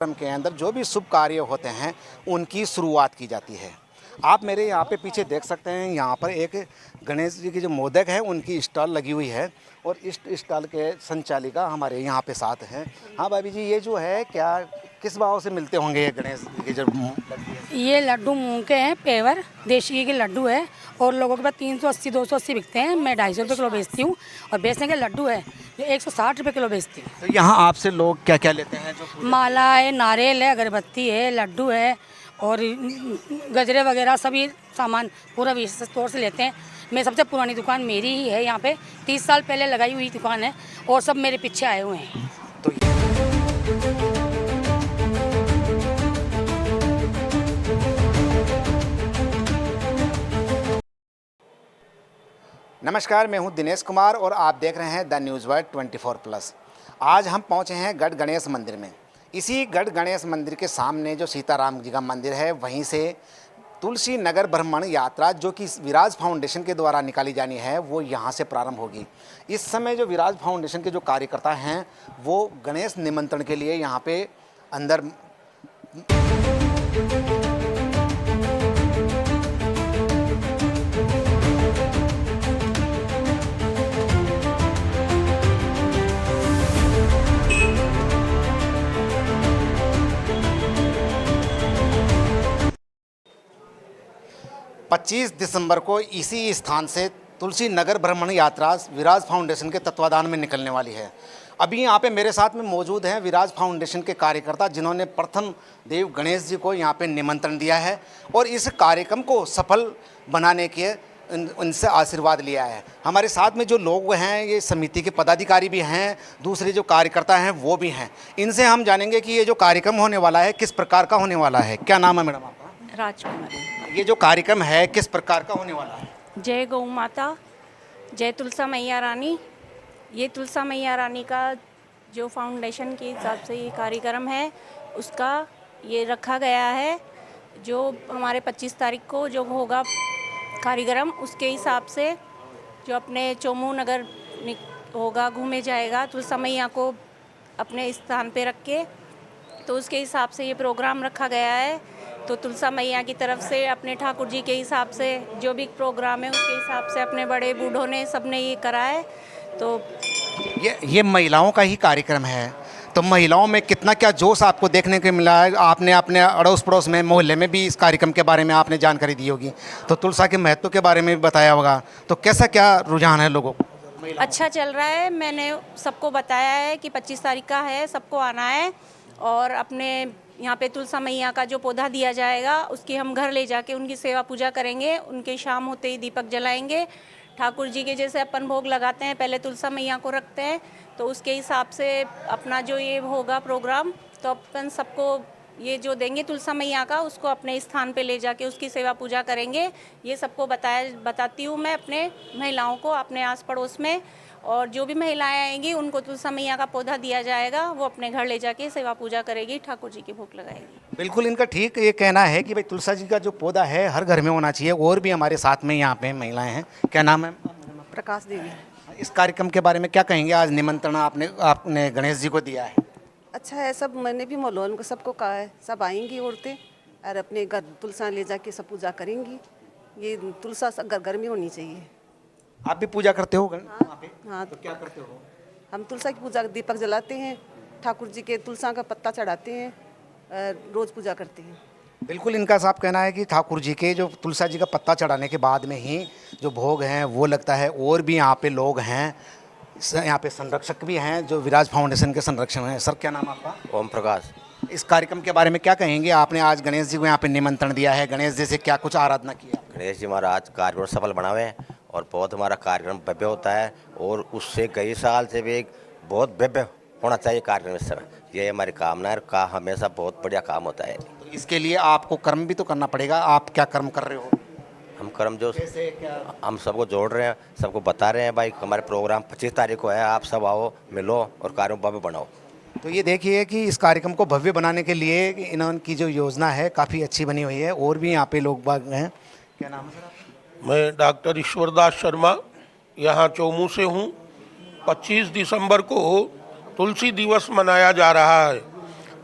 कार्यक्रम के अंदर जो भी शुभ कार्य होते हैं उनकी शुरुआत की जाती है। आप मेरे यहाँ पे पीछे देख सकते हैं, यहाँ पर एक गणेश जी की जो मोदक है उनकी स्टॉल लगी हुई है और इस स्टॉल के संचालिका हमारे यहाँ पे साथ हैं। हाँ भाभी जी, ये जो है क्या किस भाव से मिलते होंगे ये गणेश जी के जो लड्डू है? ये लड्डू मूंग के हैं, पेवर देशी घी के लड्डू है और लोगों के पास 380 280 बिकते हैं। मैं 250 रुपये किलो बेचती हूँ और बेचने के लड्डू है जो 160 रुपये किलो बेचती हूँ। तो यहाँ आपसे लोग क्या क्या लेते हैं? जो माला है, नारियल है, अगरबत्ती है, लड्डू है और गजरे वगैरह सभी सामान पूरा विशेष तौर से लेते हैं। मैं सबसे पुरानी दुकान मेरी ही है, यहाँ पे 30 साल पहले लगाई हुई दुकान है और सब मेरे पीछे आए हुए हैं। तो नमस्कार, मैं हूं दिनेश कुमार और आप देख रहे हैं द न्यूज़ वर्ल्ड 24+। आज हम पहुंचे हैं गढ़ गणेश मंदिर में। इसी गढ़ गणेश मंदिर के सामने जो सीताराम जी का मंदिर है, वहीं से तुलसी नगर भ्रमण यात्रा जो कि विराज फाउंडेशन के द्वारा निकाली जानी है वो यहाँ से प्रारंभ होगी। इस समय जो विराज फाउंडेशन के जो कार्यकर्ता हैं वो गणेश निमंत्रण के लिए यहाँ पे अंदर 25 दिसंबर को इसी स्थान से तुलसी नगर भ्रमण यात्रा विराज फाउंडेशन के तत्वाधान में निकलने वाली है। अभी यहाँ पे मेरे साथ में मौजूद हैं विराज फाउंडेशन के कार्यकर्ता, जिन्होंने प्रथम देव गणेश जी को यहाँ पे निमंत्रण दिया है और इस कार्यक्रम को सफल बनाने के उनसे आशीर्वाद लिया है। हमारे साथ में जो लोग हैं ये समिति के पदाधिकारी भी हैं, दूसरे जो कार्यकर्ता हैं वो भी हैं। इनसे हम जानेंगे कि ये जो कार्यक्रम होने वाला है किस प्रकार का होने वाला है। क्या नाम है मैडम आपका? राजकुमारी। ये जो कार्यक्रम है किस प्रकार का होने वाला है? जय गौ माता, जय तुलसा मैया रानी। ये तुलसा मैया रानी का जो फाउंडेशन के हिसाब से ये कार्यक्रम है उसका ये रखा गया है। जो हमारे 25 तारीख को जो होगा कार्यक्रम, उसके हिसाब से जो अपने चोमू नगर होगा, घूमे जाएगा तुलसा मैया को अपने स्थान पे रख के, तो उसके हिसाब से ये प्रोग्राम रखा गया है। तो तुलसा मैया की तरफ से अपने ठाकुर जी के हिसाब से जो भी प्रोग्राम है उसके हिसाब से अपने बड़े बूढ़ों ने सबने ये करा है। तो ये महिलाओं का ही कार्यक्रम है, तो महिलाओं में कितना क्या जोश आपको देखने को मिला है? आपने अपने अड़ोस पड़ोस में, मोहल्ले में भी इस कार्यक्रम के बारे में आपने जानकारी दी होगी, तो तुलसा के महत्व के बारे में भी बताया होगा, तो कैसा क्या रुझान है लोगों को? अच्छा चल रहा है। मैंने सबको बताया है कि 25 तारीख का है, सबको आना है और अपने यहाँ पे तुलसा मैया का जो पौधा दिया जाएगा उसकी हम घर ले जाके उनकी सेवा पूजा करेंगे। उनके शाम होते ही दीपक जलाएंगे। ठाकुर जी के जैसे अपन भोग लगाते हैं, पहले तुलसा मैया को रखते हैं, तो उसके हिसाब से अपना जो ये होगा प्रोग्राम, तो अपन सबको ये जो देंगे तुलसा मैया का, उसको अपने स्थान पे ले जाके उसकी सेवा पूजा करेंगे। ये सबको बताती हूँ मैं अपने महिलाओं को, अपने आस पड़ोस में। और जो भी महिलाएं आएंगी उनको तुलसा मैया का पौधा दिया जाएगा, वो अपने घर ले जाके सेवा पूजा करेगी, ठाकुर जी की भोग लगाएगी। बिल्कुल, इनका ठीक ये कहना है कि भाई तुलसा जी का जो पौधा है हर घर में होना चाहिए। और भी हमारे साथ में यहाँ पे महिलाएं हैं। क्या नाम है? प्रकाश देवी। इस कार्यक्रम के बारे में क्या कहेंगे? आज निमंत्रण आपने गणेश जी को दिया है। अच्छा है, सब मैंने भी मोहल्लों को सबको कहा है, सब आएंगी औरतें और अपने घर तुलसा ले जाके सब पूजा करेंगी। ये तुलसा घर में होनी चाहिए। आप भी पूजा करते हो वहाँ पे? हाँ, तो क्या करते हो? हम तुलसा की पूजा, दीपक जलाते हैं, ठाकुर जी के तुलसा का पत्ता चढ़ाते हैं, रोज़ पूजा करते हैं। बिल्कुल, इनका साफ कहना है कि ठाकुर जी के जो तुलसा जी का पत्ता चढ़ाने के बाद में ही जो भोग हैं वो लगता है। और भी यहाँ पे लोग हैं, यहाँ पे संरक्षक भी हैं जो विराज फाउंडेशन के संरक्षक हैं। सर, क्या नाम आपका? ओम प्रकाश। इस कार्यक्रम के बारे में क्या कहेंगे? आपने आज गणेश जी को यहाँ पे निमंत्रण दिया है, गणेश जी से क्या कुछ आराधना किया? गणेश जी हमारा आज कार्यक्रम सफल बना हुए हैं और बहुत हमारा कार्यक्रम भव्य होता है और उससे कई साल से भी बहुत भव्य होना चाहिए कार्यक्रम इस समय। ये हमारी कामना है का हमेशा बहुत बढ़िया काम होता है। तो इसके लिए आपको कर्म भी तो करना पड़ेगा। आप क्या कर्म कर रहे हो? हम कर्म जो हम सबको जोड़ रहे हैं, सबको बता रहे हैं भाई हमारे प्रोग्राम 25 तारीख को है, आप सब आओ, मिलो और कार्यक्रम भव्य बनाओ। तो ये देखिए कि इस कार्यक्रम को भव्य बनाने के लिए इनकी जो योजना है काफ़ी अच्छी बनी हुई है। और भी यहाँ पे लोग बाग हैं। क्या नाम है सर आपका? मैं डॉक्टर ईश्वरदास शर्मा यहाँ चोमू से हूँ। 25 दिसंबर को तुलसी दिवस मनाया जा रहा है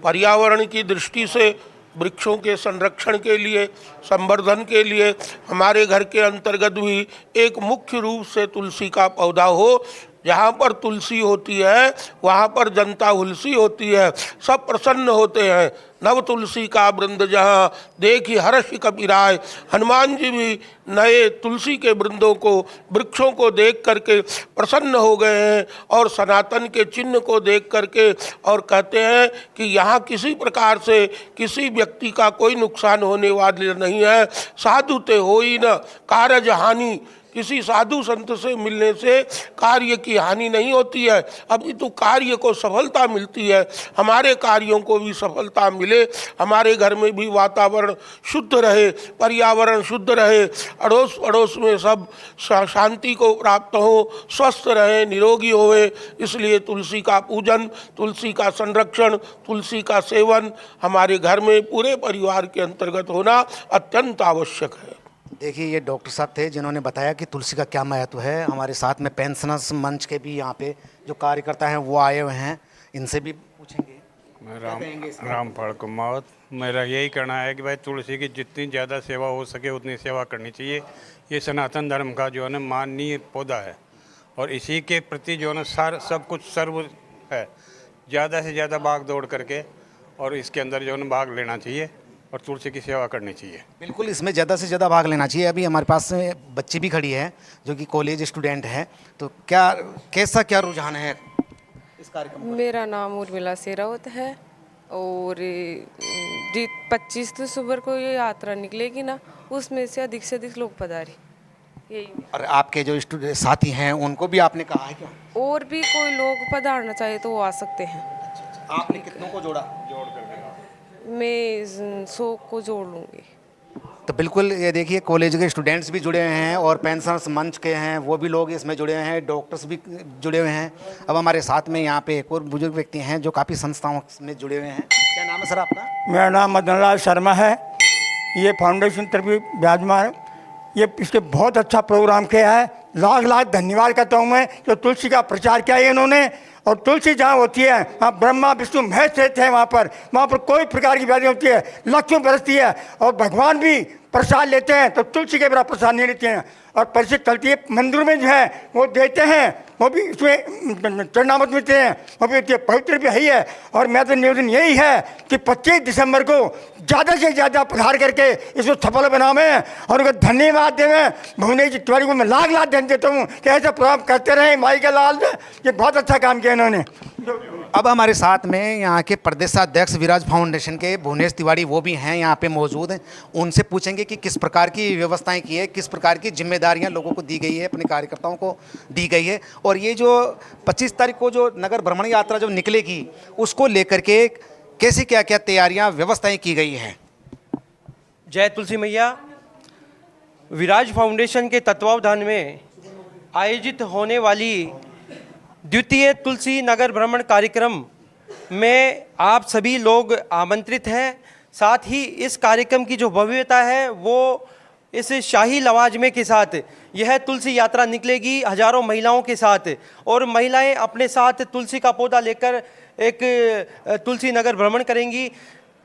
पर्यावरण की दृष्टि से वृक्षों के संरक्षण के लिए, संवर्धन के लिए हमारे घर के अंतर्गत भी एक मुख्य रूप से तुलसी का पौधा हो। जहाँ पर तुलसी होती है वहाँ पर जनता हुलसी होती है, सब प्रसन्न होते हैं। नव तुलसी का वृंद जहाँ देखी हर्ष कपिराय। हनुमान जी भी नए तुलसी के वृंदों को, वृक्षों को देख करके प्रसन्न हो गए हैं और सनातन के चिन्ह को देख करके, और कहते हैं कि यहाँ किसी प्रकार से किसी व्यक्ति का कोई नुकसान होने वाला नहीं है। साधु ते होई न कारज हानि, किसी साधु संत से मिलने से कार्य की हानि नहीं होती है, अपितु कार्य को सफलता मिलती है। हमारे कार्यों को भी सफलता मिले, हमारे घर में भी वातावरण शुद्ध रहे, पर्यावरण शुद्ध रहे, अड़ोस पड़ोस में सब शांति को प्राप्त हो, स्वस्थ रहे, निरोगी होए। इसलिए तुलसी का पूजन, तुलसी का संरक्षण, तुलसी का सेवन हमारे घर में पूरे परिवार के अंतर्गत होना अत्यंत आवश्यक है। देखिए, ये डॉक्टर साहब थे जिन्होंने बताया कि तुलसी का क्या महत्व है। हमारे साथ में पेंशनर्स मंच के भी यहाँ पे जो कार्यकर्ता हैं वो आए हुए हैं, इनसे भी पूछेंगे। मैं रामफल कुमार, मेरा यही कहना है कि भाई तुलसी की जितनी ज़्यादा सेवा हो सके उतनी सेवा करनी चाहिए। ये सनातन धर्म का जो है ना माननीय पौधा है और इसी के प्रति जो है ना सब कुछ सर्व है। ज़्यादा से ज़्यादा भाग दौड़ करके और इसके अंदर जो है ना भाग लेना चाहिए और तुलसी की सेवा करनी चाहिए। बिल्कुल, इसमें ज़्यादा से ज़्यादा भाग लेना चाहिए। अभी हमारे पास में बच्ची भी खड़ी है जो कि कॉलेज स्टूडेंट है, तो क्या रुझान है इस कार्यक्रम में? मेरा नाम उर्मिला शेरावत है और 25 दिसंबर को ये यात्रा निकलेगी ना, उसमें से अधिक लोग पधारे। यही। और आपके जो स्टूडेंट साथी हैं उनको भी आपने कहा है क्या? और भी कोई लोग पधारना चाहे तो वो आ सकते हैं। आपने कितनों को जोड़ा? मैं 100 को जोड़ लूँगी। तो बिल्कुल, ये देखिए कॉलेज के स्टूडेंट्स भी जुड़े हुए हैं और पेंशनर्स मंच के हैं वो भी लोग इसमें जुड़े हुए हैं, डॉक्टर्स भी जुड़े हुए हैं। अब हमारे साथ में यहाँ पे एक और बुजुर्ग व्यक्ति हैं जो काफ़ी संस्थाओं में जुड़े हुए हैं। क्या नाम है सर आपका? मेरा नाम मदन लाल शर्मा है। ये फाउंडेशन तरफ विराजमान, ये इसके बहुत अच्छा प्रोग्राम किया है। लाख लाख धन्यवाद करता हूँ मैं जो तुलसी का प्रचार किया है इन्होंने। और तुलसी जहाँ होती है वहाँ ब्रह्मा विष्णु महेश रहते हैं, वहाँ पर कोई प्रकार की व्याधि होती है, लक्ष्मी बरसती है और भगवान भी प्रसाद लेते हैं तो तुलसी के बड़ा प्रसाद नहीं लेते हैं। और परिषद चलती है मंदिर में जो है वो देते हैं, वो भी इसमें चरणामत मिलते हैं, वो भी पवित्र भी है। और मेरा तो निवेदन यही है कि 25 दिसंबर को ज़्यादा से ज़्यादा पधार करके इसको सफल बनावें और उनको धन्यवाद देवें। भुवनेश जी तिवारी को मैं लाख लाख धन्यवाद देता हूँ कि ऐसा प्रोग्राम करते रहें। माई के लाल ये बहुत अच्छा काम किया इन्होंने। अब हमारे साथ में यहाँ के प्रदेशाध्यक्ष विराज फाउंडेशन के भुवनेश तिवारी वो भी हैं यहाँ पे मौजूद हैं। उनसे पूछेंगे कि किस प्रकार की व्यवस्थाएं की है, किस प्रकार की जिम्मेदारियां लोगों को दी गई है, अपने कार्यकर्ताओं को दी गई है, और ये जो 25 तारीख को जो नगर भ्रमण यात्रा जो निकलेगी उसको लेकर के कैसे क्या क्या तैयारियाँ व्यवस्थाएँ की गई हैं। जय तुलसी मैया। विराज फाउंडेशन के तत्वावधान में आयोजित होने वाली द्वितीय तुलसी नगर भ्रमण कार्यक्रम में आप सभी लोग आमंत्रित हैं। साथ ही इस कार्यक्रम की जो भव्यता है वो इस शाही लवाजमे के साथ यह तुलसी यात्रा निकलेगी हजारों महिलाओं के साथ, और महिलाएं अपने साथ तुलसी का पौधा लेकर एक तुलसी नगर भ्रमण करेंगी।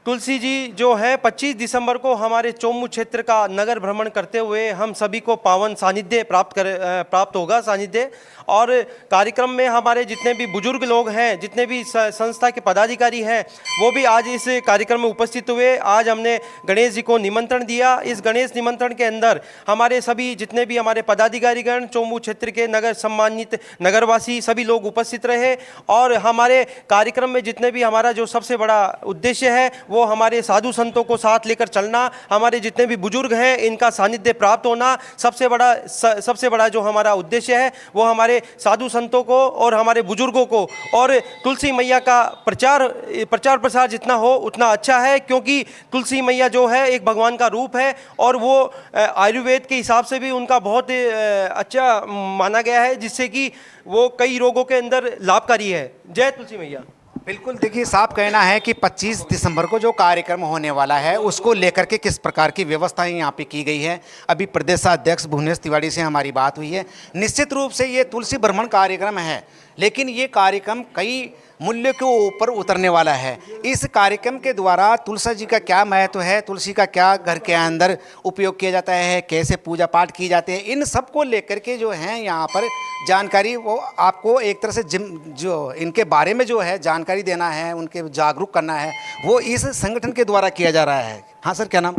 तुलसी जी जो है 25 दिसंबर को हमारे चोमू क्षेत्र का नगर भ्रमण करते हुए हम सभी को पावन सानिध्य प्राप्त होगा सानिध्य। और कार्यक्रम में हमारे जितने भी बुजुर्ग लोग हैं, जितने भी संस्था के पदाधिकारी हैं, वो भी आज इस कार्यक्रम में उपस्थित हुए। आज हमने गणेश जी को निमंत्रण दिया। इस गणेश निमंत्रण के अंदर हमारे सभी जितने भी हमारे पदाधिकारीगण, चोमू क्षेत्र के नगर सम्मानित नगरवासी सभी लोग उपस्थित रहे। और हमारे कार्यक्रम में जितने भी हमारा जो सबसे बड़ा उद्देश्य है वो हमारे साधु संतों को साथ लेकर चलना, हमारे जितने भी बुजुर्ग हैं इनका सानिध्य प्राप्त होना, सबसे बड़ा जो हमारा उद्देश्य है वो हमारे साधु संतों को और हमारे बुजुर्गों को और तुलसी मैया का प्रचार प्रसार जितना हो उतना अच्छा है, क्योंकि तुलसी मैया जो है एक भगवान का रूप है और वो आयुर्वेद के हिसाब से भी उनका बहुत अच्छा माना गया है, जिससे कि वो कई रोगों के अंदर लाभकारी है। जय तुलसी मैया। बिल्कुल, देखिए साफ कहना है कि 25 दिसंबर को जो कार्यक्रम होने वाला है उसको लेकर के किस प्रकार की व्यवस्थाएं यहाँ पे की गई है। अभी प्रदेशाध्यक्ष भुवनेश तिवारी से हमारी बात हुई है। निश्चित रूप से ये तुलसी भ्रमण कार्यक्रम है, लेकिन ये कार्यक्रम कई मूल्यों के ऊपर उतरने वाला है। इस कार्यक्रम के द्वारा तुलसी जी का क्या महत्व है, तुलसी का क्या घर के अंदर उपयोग किया जाता है, कैसे पूजा पाठ की जाती है, इन सब को लेकर के जो है यहाँ पर जानकारी वो आपको एक तरह से जो इनके बारे में जो है जानकारी देना है, उनके जागरूक करना है, वो इस संगठन के द्वारा किया जा रहा है। हाँ सर, क्या नाम?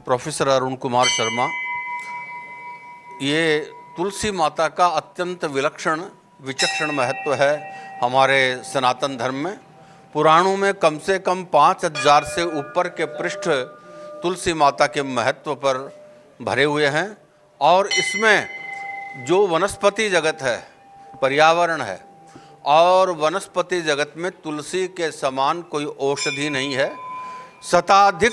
प्रोफेसर अरुण कुमार शर्मा। ये तुलसी माता का अत्यंत विलक्षण विचक्षण महत्व है हमारे सनातन धर्म में। पुराणों में कम से कम 5000 से ऊपर के पृष्ठ तुलसी माता के महत्व पर भरे हुए हैं और इसमें जो वनस्पति जगत है, पर्यावरण है, और वनस्पति जगत में तुलसी के समान कोई औषधि नहीं है। शताधिक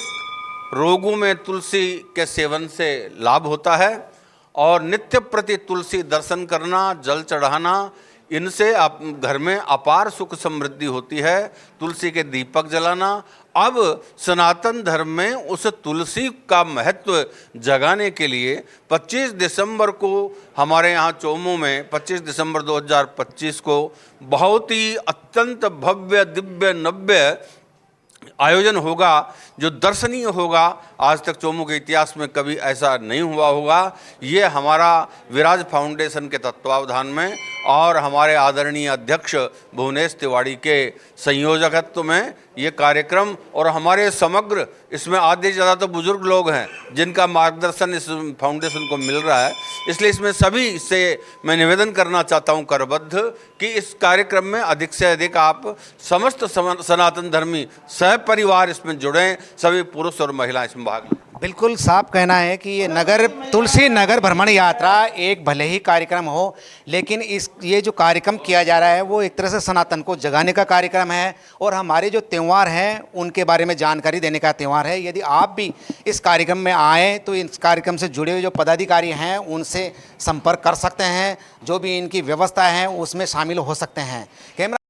रोगों में तुलसी के सेवन से लाभ होता है और नित्य प्रति तुलसी दर्शन करना, जल चढ़ाना, इनसे आप घर में अपार सुख समृद्धि होती है। तुलसी के दीपक जलाना, अब सनातन धर्म में उस तुलसी का महत्व जगाने के लिए 25 दिसंबर को हमारे यहाँ चोमू में 25 दिसंबर 2025 को बहुत ही अत्यंत भव्य दिव्य नव्य आयोजन होगा जो दर्शनीय होगा। आज तक चोमू के इतिहास में कभी ऐसा नहीं हुआ होगा। ये हमारा विराज फाउंडेशन के तत्वावधान में और हमारे आदरणीय अध्यक्ष भुवनेश तिवाड़ी के संयोजकत्व में ये कार्यक्रम, और हमारे समग्र इसमें आधे ज़्यादा तो बुजुर्ग लोग हैं जिनका मार्गदर्शन इस फाउंडेशन को मिल रहा है। इसलिए इसमें सभी से मैं निवेदन करना चाहता हूं करबद्ध कि इस कार्यक्रम में अधिक से अधिक आप समस्त सनातन धर्मी सहपरिवार इसमें जुड़ें, सभी पुरुष और महिलाएं इसमें भाग लें। बिल्कुल साफ कहना है कि ये तुलसी नगर भ्रमण यात्रा एक भले ही कार्यक्रम हो, लेकिन ये जो कार्यक्रम किया जा रहा है वो एक तरह से सनातन को जगाने का कार्यक्रम है और हमारे जो त्यौहार हैं उनके बारे में जानकारी देने का त्यौहार है। यदि आप भी इस कार्यक्रम में आएँ तो इस कार्यक्रम से जुड़े हुए जो पदाधिकारी हैं उनसे संपर्क कर सकते हैं, जो भी इनकी व्यवस्था है उसमें शामिल हो सकते हैं। कैमरा